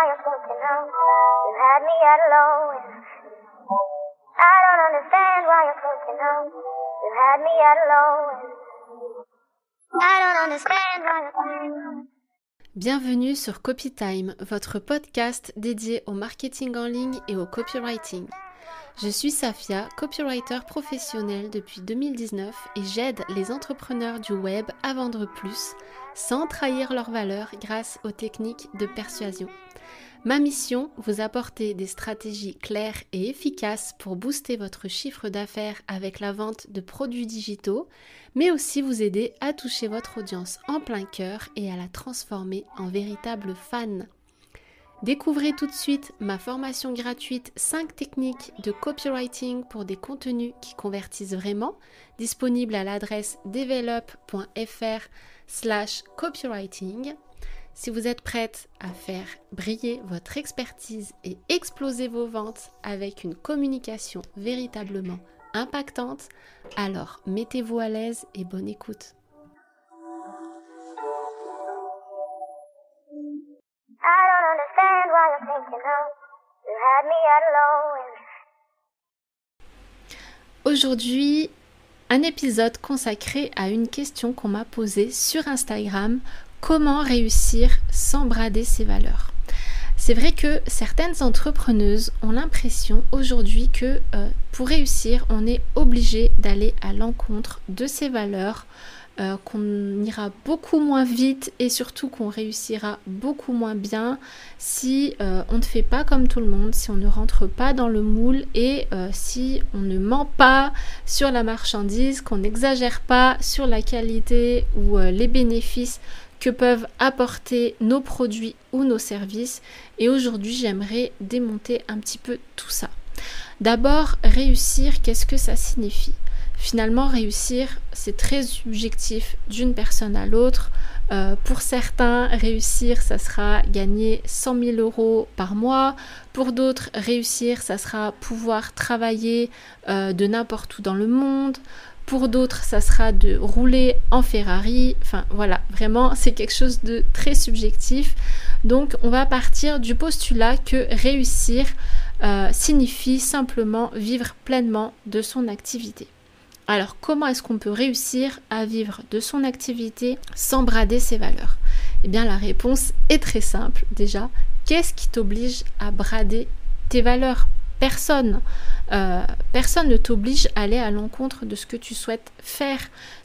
you're thinking of. You had me at a low and I don't understand why you're thinking of. You had me at a low and I don't understand why you're thinking of. Bienvenue sur Copytime, votre podcast dédié au marketing en ligne et au copywriting. Je suis Safia, copywriter professionnel depuis 2019 et j'aide les entrepreneurs du web à vendre plus sans trahir leurs valeurs grâce aux techniques de persuasion. Ma mission, vous apporter des stratégies claires et efficaces pour booster votre chiffre d'affaires avec la vente de produits digitaux, mais aussi vous aider à toucher votre audience en plein cœur et à la transformer en véritable fan. Découvrez tout de suite ma formation gratuite 5 techniques de copywriting pour des contenus qui convertissent vraiment, disponible à l'adresse develop.fr/copywriting. Si vous êtes prête à faire briller votre expertise et exploser vos ventes avec une communication véritablement impactante, alors mettez-vous à l'aise et bonne écoute. Aujourd'hui, un épisode consacré à une question qu'on m'a posée sur Instagram. Comment réussir sans brader ses valeurs? C'est vrai que certaines entrepreneuses ont l'impression aujourd'hui que pour réussir, on est obligé d'aller à l'encontre de ses valeurs, qu'on ira beaucoup moins vite et surtout qu'on réussira beaucoup moins bien si on ne fait pas comme tout le monde, si on ne rentre pas dans le moule et si on ne ment pas sur la marchandise, qu'on n'exagère pas sur la qualité ou les bénéfices que peuvent apporter nos produits ou nos services. Et aujourd'hui, j'aimerais démonter un petit peu tout ça. D'abord, réussir, qu'est-ce que ça signifie? Finalement, réussir, c'est très subjectif d'une personne à l'autre. Pour certains, réussir, ça sera gagner 100 000 € par mois. Pour d'autres, réussir, ça sera pouvoir travailler de n'importe où dans le monde. Pour d'autres, ça sera de rouler en Ferrari. Enfin, voilà, vraiment, c'est quelque chose de très subjectif. Donc, on va partir du postulat que réussir signifie simplement vivre pleinement de son activité. Alors, comment est-ce qu'on peut réussir à vivre de son activité sans brader ses valeurs? Eh bien, la réponse est très simple. Déjà, qu'est-ce qui t'oblige à brader tes valeurs? Personne. Personne ne t'oblige à aller à l'encontre de ce que tu souhaites faire.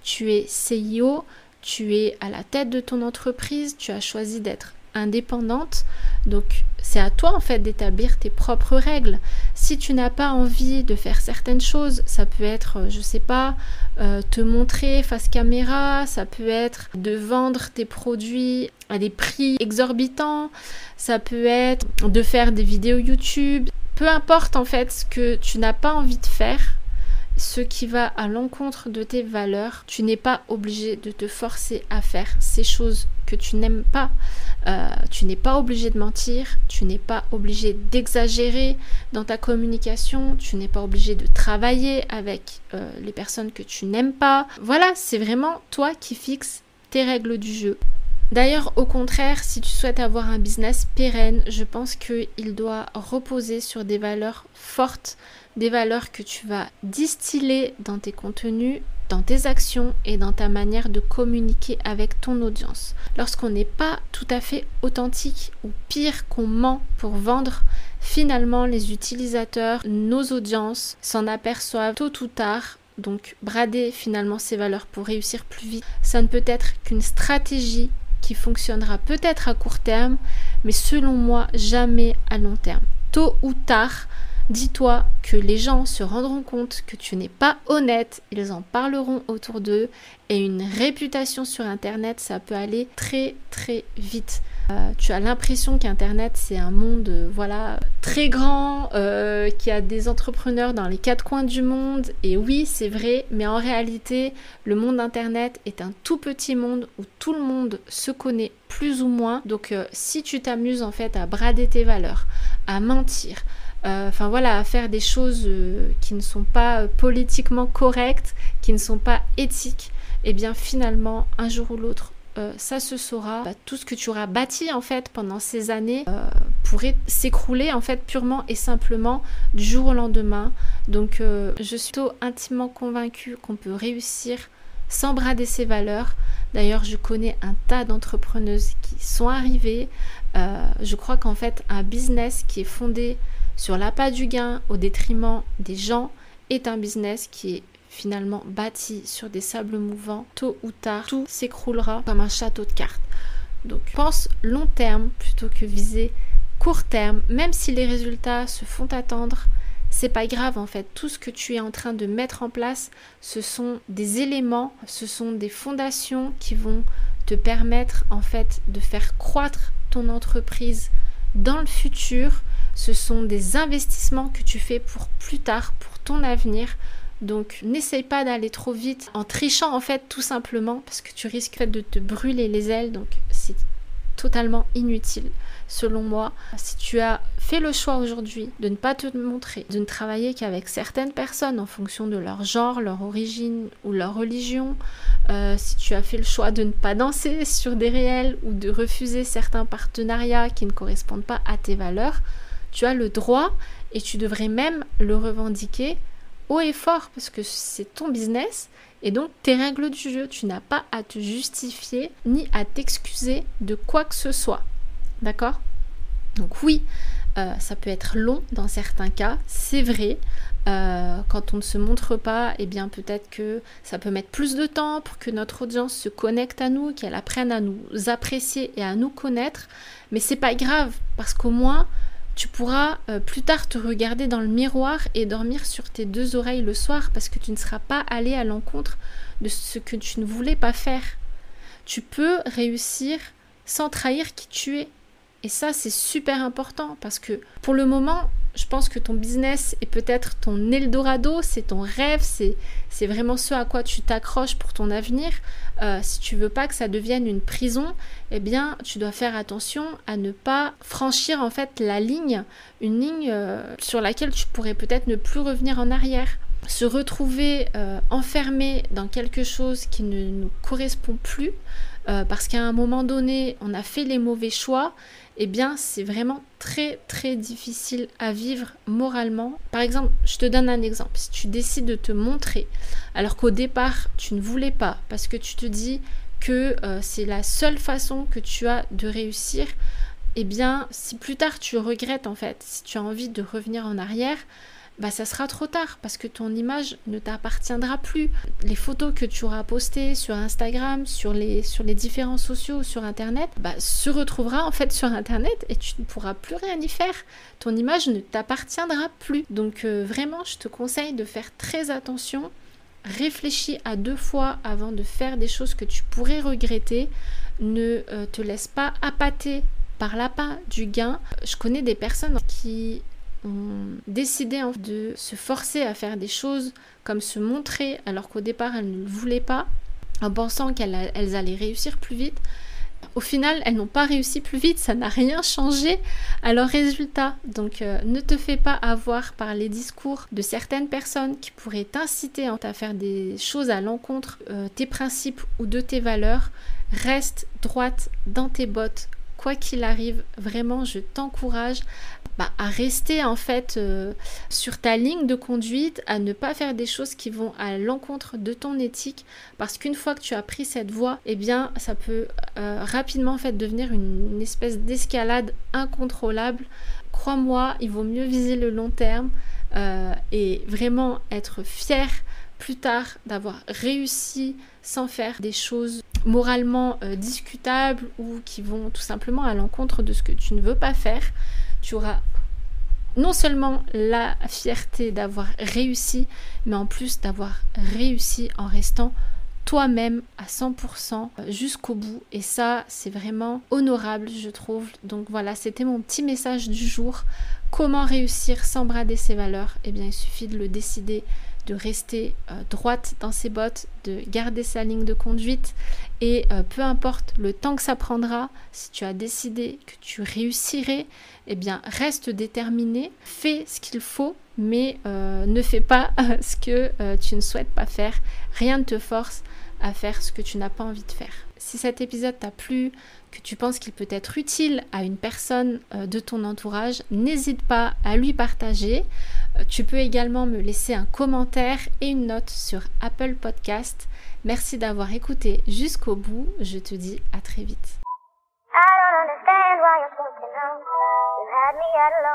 Tu es CIO, tu es à la tête de ton entreprise, tu as choisi d'être indépendante. Donc, c'est à toi en fait d'établir tes propres règles. Si tu n'as pas envie de faire certaines choses, ça peut être, je sais pas, te montrer face caméra, ça peut être de vendre tes produits à des prix exorbitants, ça peut être de faire des vidéos YouTube. Peu importe en fait ce que tu n'as pas envie de faire, ce qui va à l'encontre de tes valeurs, tu n'es pas obligé de te forcer à faire ces choses que tu n'aimes pas. Tu n'es pas obligé de mentir, tu n'es pas obligé d'exagérer dans ta communication, tu n'es pas obligé de travailler avec les personnes que tu n'aimes pas. Voilà, c'est vraiment toi qui fixes tes règles du jeu. D'ailleurs, au contraire, si tu souhaites avoir un business pérenne, je pense qu'il doit reposer sur des valeurs fortes, des valeurs que tu vas distiller dans tes contenus, dans tes actions et dans ta manière de communiquer avec ton audience. Lorsqu'on n'est pas tout à fait authentique ou pire qu'on ment pour vendre, finalement les utilisateurs, nos audiences s'en aperçoivent tôt ou tard. Donc brader finalement ces valeurs pour réussir plus vite, ça ne peut être qu'une stratégie qui fonctionnera peut-être à court terme, mais selon moi, jamais à long terme. Tôt ou tard, dis-toi que les gens se rendront compte que tu n'es pas honnête, ils en parleront autour d'eux et une réputation sur Internet, ça peut aller très très vite. Tu as l'impression qu'Internet c'est un monde très grand, qu'il y a des entrepreneurs dans les 4 coins du monde et oui c'est vrai, mais en réalité le monde Internet est un tout petit monde où tout le monde se connaît plus ou moins. Donc si tu t'amuses en fait à brader tes valeurs, à mentir, à faire des choses qui ne sont pas politiquement correctes, qui ne sont pas éthiques, et bien finalement un jour ou l'autre ça se saura. Tout ce que tu auras bâti en fait pendant ces années pourrait s'écrouler en fait purement et simplement du jour au lendemain. Donc je suis plutôt intimement convaincue qu'on peut réussir sans brader ses valeurs. D'ailleurs, je connais un tas d'entrepreneuses qui sont arrivées. Je crois qu'en fait, un business qui est fondé sur l'appât du gain au détriment des gens est un business qui est finalement bâti sur des sables mouvants. Tôt ou tard, tout s'écroulera comme un château de cartes. Donc, pense long terme plutôt que viser court terme. Même si les résultats se font attendre, c'est pas grave en fait. Tout ce que tu es en train de mettre en place, ce sont des éléments, ce sont des fondations qui vont te permettre en fait de faire croître ton entreprise dans le futur. Ce sont des investissements que tu fais pour plus tard, pour ton avenir. Donc n'essaye pas d'aller trop vite en trichant en fait tout simplement parce que tu risques en fait, de te brûler les ailes. Donc c'est totalement inutile selon moi. Si tu as fait le choix aujourd'hui de ne pas te montrer, de ne travailler qu'avec certaines personnes en fonction de leur genre, leur origine ou leur religion, si tu as fait le choix de ne pas danser sur des réels ou de refuser certains partenariats qui ne correspondent pas à tes valeurs, tu as le droit et tu devrais même le revendiquer haut et fort parce que c'est ton business et donc tes règles du jeu. Tu n'as pas à te justifier ni à t'excuser de quoi que ce soit. D'accord ? Donc oui, ça peut être long dans certains cas, c'est vrai. Quand on ne se montre pas, eh bien peut-être que ça peut mettre plus de temps pour que notre audience se connecte à nous, qu'elle apprenne à nous apprécier et à nous connaître. Mais c'est pas grave parce qu'au moins tu pourras plus tard te regarder dans le miroir et dormir sur tes deux oreilles le soir parce que tu ne seras pas allé à l'encontre de ce que tu ne voulais pas faire. Tu peux réussir sans trahir qui tu es. Et ça, c'est super important parce que pour le moment, je pense que ton business est peut-être ton Eldorado, c'est ton rêve, c'est vraiment ce à quoi tu t'accroches pour ton avenir. Si tu veux pas que ça devienne une prison, eh bien, tu dois faire attention à ne pas franchir en fait la ligne, une ligne sur laquelle tu pourrais peut-être ne plus revenir en arrière. Se retrouver enfermé dans quelque chose qui ne nous correspond plus, parce qu'à un moment donné, on a fait les mauvais choix, eh bien, c'est vraiment très, très difficile à vivre moralement. Par exemple, je te donne un exemple. Si tu décides de te montrer, alors qu'au départ, tu ne voulais pas, parce que tu te dis que c'est la seule façon que tu as de réussir, eh bien, si plus tard tu regrettes en fait, si tu as envie de revenir en arrière, bah ça sera trop tard parce que ton image ne t'appartiendra plus. Les photos que tu auras postées sur Instagram, sur les différents sociaux, sur Internet, bah, se retrouvera en fait sur Internet et tu ne pourras plus rien y faire. Ton image ne t'appartiendra plus. Donc vraiment, je te conseille de faire très attention. Réfléchis à 2 fois avant de faire des choses que tu pourrais regretter. Ne te laisse pas appâter par l'appât du gain. Je connais des personnes qui ont décidé de se forcer à faire des choses comme se montrer alors qu'au départ elles ne le voulaient pas en pensant qu'elles allaient réussir plus vite. Au final, elles n'ont pas réussi plus vite, ça n'a rien changé à leurs résultats. Donc ne te fais pas avoir par les discours de certaines personnes qui pourraient t'inciter à faire des choses à l'encontre de tes principes ou de tes valeurs. Reste droite dans tes bottes. Quoi qu'il arrive, vraiment, je t'encourage à rester en fait sur ta ligne de conduite, à ne pas faire des choses qui vont à l'encontre de ton éthique, parce qu'une fois que tu as pris cette voie, eh bien ça peut rapidement en fait devenir une espèce d'escalade incontrôlable. Crois-moi, il vaut mieux viser le long terme et vraiment être fier plus tard d'avoir réussi sans faire des choses moralement discutables ou qui vont tout simplement à l'encontre de ce que tu ne veux pas faire. Tu auras non seulement la fierté d'avoir réussi, mais en plus d'avoir réussi en restant toi-même à 100% jusqu'au bout. Et ça, c'est vraiment honorable, je trouve. Donc voilà, c'était mon petit message du jour. Comment réussir sans brader ses valeurs ? Eh bien, il suffit de le décider, de rester droite dans ses bottes, de garder sa ligne de conduite et peu importe le temps que ça prendra, si tu as décidé que tu réussirais, eh bien reste déterminé, fais ce qu'il faut, mais ne fais pas ce que tu ne souhaites pas faire. Rien ne te force à faire ce que tu n'as pas envie de faire. si cet épisode t'a plu, que tu penses qu'il peut être utile à une personne de ton entourage, n'hésite pas à lui partager. Tu peux également me laisser un commentaire et une note sur Apple Podcast. Merci d'avoir écouté jusqu'au bout. Je te dis à très vite.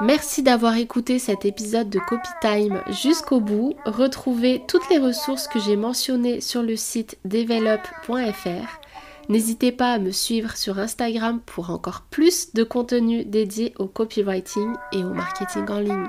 Merci d'avoir écouté cet épisode de Copy Time jusqu'au bout. Retrouvez toutes les ressources que j'ai mentionnées sur le site develop.fr. N'hésitez pas à me suivre sur Instagram pour encore plus de contenu dédié au copywriting et au marketing en ligne.